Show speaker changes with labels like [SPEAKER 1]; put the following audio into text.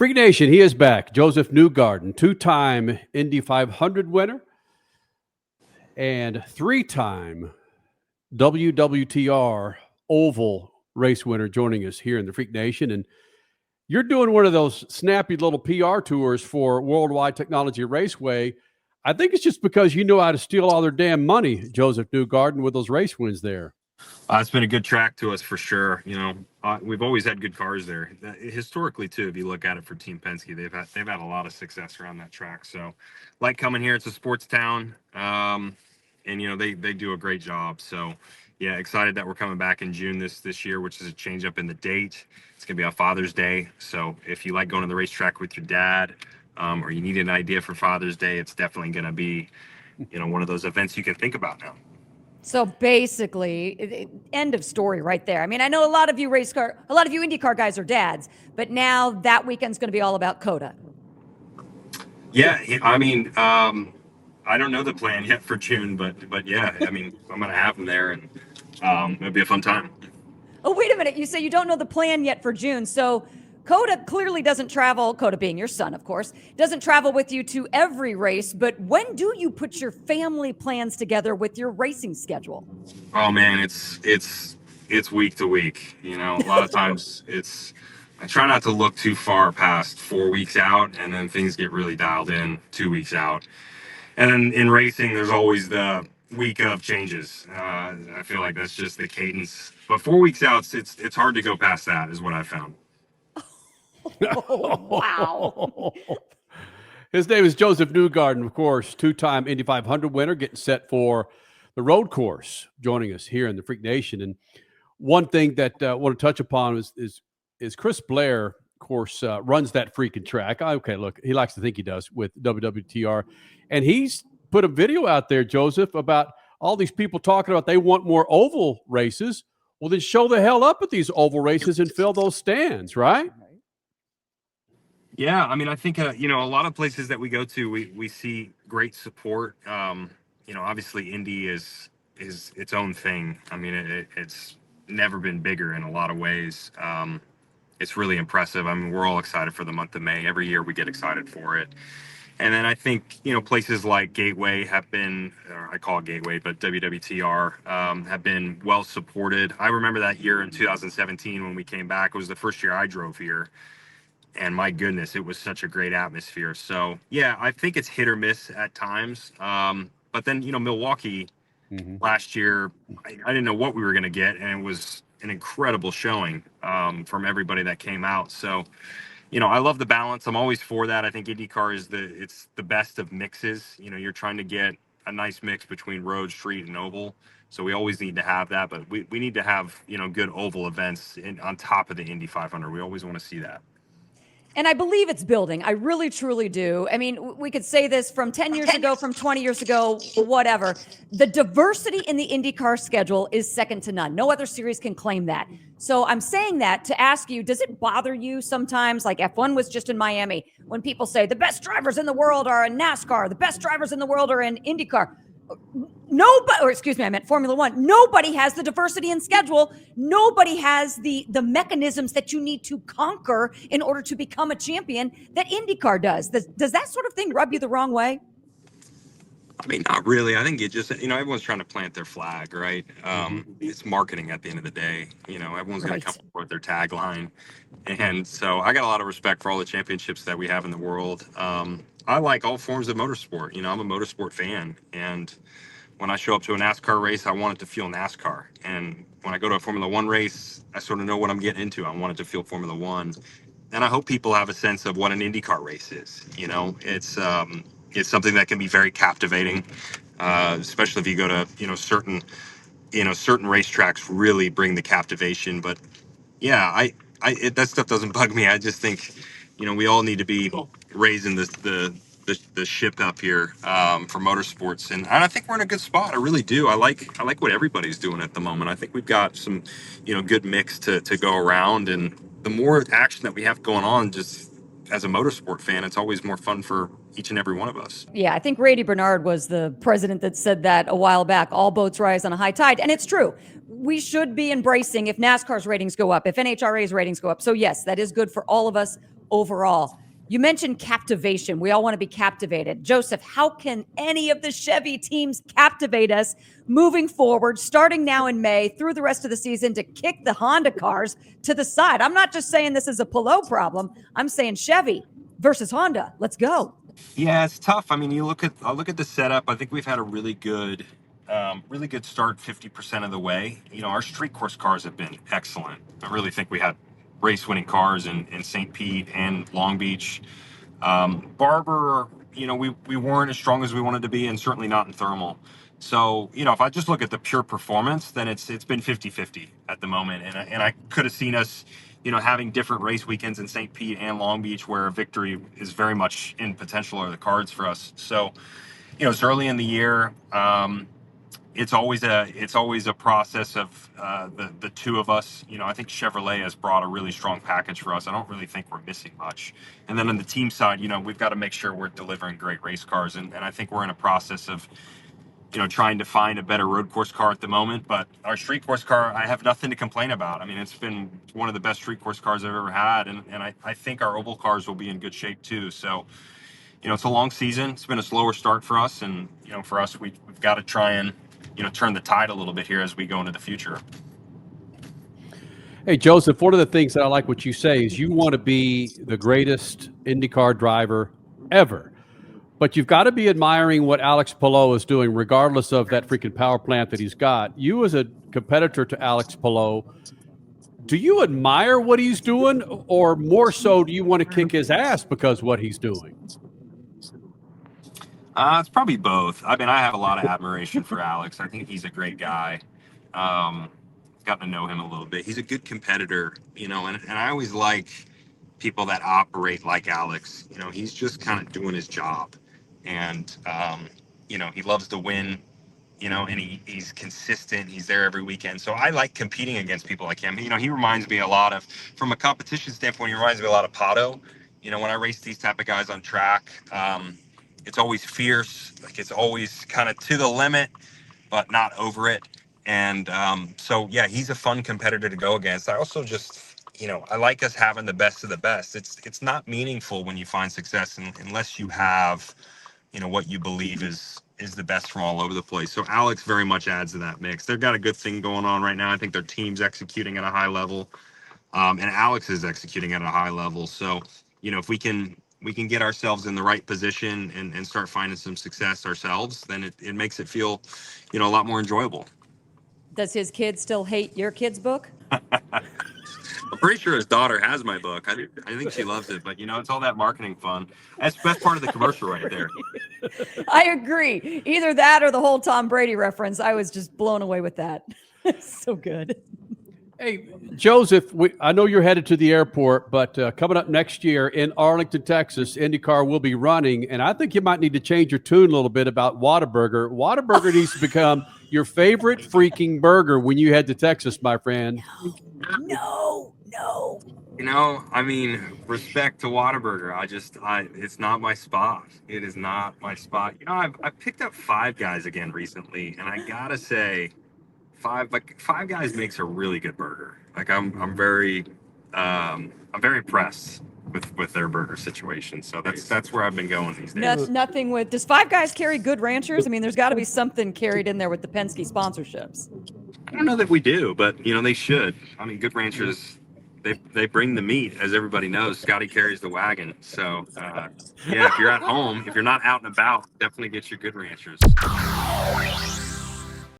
[SPEAKER 1] Freak Nation, he is back. Josef Newgarden, two-time Indy 500 winner and three-time WWTR Oval race winner, joining us here in the Freak Nation. And you're doing one of those snappy little PR tours for Worldwide Technology Raceway. I think it's just because you know how to steal all their damn money, Josef Newgarden, with those race wins there.
[SPEAKER 2] It's been a good track to us for sure. We've always had good cars there. Historically, too, if you look at it for Team Penske, they've had a lot of success around that track. So, like coming here, it's a sports town, and they do a great job. So, yeah, excited that we're coming back in June this year, which is a change up in the date. It's gonna be on Father's Day. So, if you like going to the racetrack with your dad, or you need an idea for Father's Day, it's definitely gonna be, one of those events you can think about now.
[SPEAKER 3] So basically, end of story right there. I mean, I know a lot of you IndyCar guys are dads, but now that weekend's going to be all about COTA.
[SPEAKER 2] Yeah, I mean, I don't know the plan yet for June, but yeah, I mean, I'm going to have them there, and it'll be a fun time.
[SPEAKER 3] Oh, wait a minute. You say you don't know the plan yet for June. So COTA clearly doesn't travel, COTA being your son, of course, doesn't travel with you to every race. But when do you put your family plans together with your racing schedule?
[SPEAKER 2] Oh, man, it's week to week. A lot of times I try not to look too far past 4 weeks out, and then things get really dialed in 2 weeks out. And then in racing, there's always the week of changes. I feel like that's just the cadence. But 4 weeks out, it's hard to go past that, is what I found.
[SPEAKER 3] Oh, wow.
[SPEAKER 1] His name is Josef Newgarden, of course, two-time Indy 500 winner, getting set for the road course, joining us here in the Freak Nation. And one thing that I want to touch upon is Chris Blair, of course, runs that freaking track. Okay, look, he likes to think he does with WWTR. And he's put a video out there, Joseph, about all these people talking about they want more oval races. Well, then show the hell up at these oval races and fill those stands, right?
[SPEAKER 2] Yeah, I mean, I think a lot of places that we go to, we see great support. Obviously Indy is its own thing. I mean, it's never been bigger in a lot of ways. It's really impressive. I mean, we're all excited for the month of May. Every year we get excited for it. And then I think, places like Gateway have been, or I call it Gateway, but WWTR have been well supported. I remember that year in 2017 when we came back. It was the first year I drove here. And my goodness, it was such a great atmosphere. So, yeah, I think it's hit or miss at times. But then, Milwaukee last year, I didn't know what we were going to get. And it was an incredible showing from everybody that came out. So, I love the balance. I'm always for that. I think IndyCar it's the best of mixes. You're trying to get a nice mix between road, street, and oval. So we always need to have that. But we need to have, good oval events on top of the Indy 500. We always want to see that.
[SPEAKER 3] And I believe it's building. I really, truly do. I mean, we could say this from 10 years ago, from 20 years ago, whatever. The diversity in the IndyCar schedule is second to none. No other series can claim that. So I'm saying that to ask you, does it bother you sometimes, like F1 was just in Miami, when people say the best drivers in the world are in NASCAR, the best drivers in the world are in IndyCar? I meant Formula One. Nobody has the diversity in schedule. Nobody has the mechanisms that you need to conquer in order to become a champion that IndyCar does. Does that sort of thing rub you the wrong way?
[SPEAKER 2] I mean, not really. I think it just, everyone's trying to plant their flag, right? It's marketing at the end of the day. Everyone's going to come up with their tagline. And so I got a lot of respect for all the championships that we have in the world. I like all forms of motorsport. I'm a motorsport fan. And when I show up to a NASCAR race, I want it to feel NASCAR. And when I go to a Formula One race, I sort of know what I'm getting into. I want it to feel Formula One. And I hope people have a sense of what an IndyCar race is. It's something that can be very captivating, especially if you go to, certain racetracks really bring the captivation. But yeah, that stuff doesn't bug me. I just think, we all need to be raising the ship up here for motorsports, and I think we're in a good spot. I really do. I like what everybody's doing at the moment. I think we've got some, good mix to go around, and the more action that we have going on, just as a motorsport fan, it's always more fun for each and every one of us.
[SPEAKER 3] Yeah, I think Grady Bernard was the president that said that a while back. All boats rise on a high tide. And it's true. We should be embracing if NASCAR's ratings go up, if NHRA's ratings go up. So yes, that is good for all of us. overall. You mentioned captivation. We all want to be captivated. Josef, how can any of the Chevy teams captivate us moving forward, starting now in May through the rest of the season to kick the Honda cars to the side? I'm not just saying this is a Palou problem. I'm saying Chevy versus Honda. Let's go.
[SPEAKER 2] Yeah, it's tough. I mean, I look at the setup. I think we've had a really good start 50% of the way. You know, our street course cars have been excellent. I really think we had race winning cars in St. Pete and Long Beach. Barber, you know, we weren't as strong as we wanted to be, and certainly not in thermal. So, you know, if I just look at the pure performance, then it's been 50-50 at the moment. And I could have seen us, you know, having different race weekends in St. Pete and Long Beach where a victory is very much in potential or the cards for us. So, you know, it's early in the year. It's always a process of the two of us. You know, I think Chevrolet has brought a really strong package for us. I don't really think we're missing much. And then on the team side, you know, we've got to make sure we're delivering great race cars. And I think we're in a process of, you know, trying to find a better road course car at the moment. But our street course car, I have nothing to complain about. I mean, it's been one of the best street course cars I've ever had. And I think our oval cars will be in good shape too. So, you know, it's a long season. It's been a slower start for us. And, you know, for us, we've got to try and, you know, turn the tide a little bit here as we go into the future.
[SPEAKER 1] Hey, Josef, one of the things that I like what you say is you want to be the greatest IndyCar driver ever. But you've got to be admiring what Alex Palou is doing, regardless of that freaking power plant that he's got. You, as a competitor to Alex Palou, do you admire what he's doing, or more so, do you want to kick his ass because of what he's doing?
[SPEAKER 2] It's probably both. I mean, I have a lot of admiration for Alex. I think he's a great guy. Gotten to know him a little bit. He's a good competitor, you know, and I always like people that operate like Alex. You know, he's just kind of doing his job. And, you know, he loves to win, you know, and he's consistent. He's there every weekend. So I like competing against people like him. You know, he reminds me a lot of, from a competition standpoint, he reminds me a lot of Pato. You know, when I race these type of guys on track, it's always fierce. Like, it's always kind of to the limit, but not over it. And so, yeah, he's a fun competitor to go against. I also just, you know, I like us having the best of the best. It's not meaningful when you find success unless you have, you know, what you believe is the best from all over the place. So Alex very much adds to that mix. They've got a good thing going on right now. I think their team's executing at a high level, and Alex is executing at a high level. So, you know, if we can get ourselves in the right position and start finding some success ourselves, then it makes it feel, you know, a lot more enjoyable.
[SPEAKER 3] Does his kid still hate your kid's book?
[SPEAKER 2] I'm pretty sure his daughter has my book. I think she loves it, but you know, it's all that marketing fun. That's the best part of the commercial right there.
[SPEAKER 3] I agree. Either that or the whole Tom Brady reference. I was just blown away with that. So good.
[SPEAKER 1] Hey, Josef, I know you're headed to the airport, but coming up next year in Arlington, Texas, IndyCar will be running, and I think you might need to change your tune a little bit about Whataburger. Whataburger needs to become your favorite freaking burger when you head to Texas, my friend.
[SPEAKER 3] No.
[SPEAKER 2] You know, I mean, respect to Whataburger. It's not my spot. It is not my spot. You know, I've picked up Five Guys again recently, and I gotta say, Five Guys makes a really good burger. Like I'm very impressed with their burger situation. So that's where I've been going these days.
[SPEAKER 3] Nothing with. Does Five Guys carry Good Ranchers? I mean, there's got to be something carried in there with the Penske sponsorships.
[SPEAKER 2] I don't know that we do, but you know, they should. I mean, Good Ranchers, they bring the meat, as everybody knows. Scotty carries the wagon. So yeah, if you're at home, if you're not out and about, definitely get your Good Ranchers.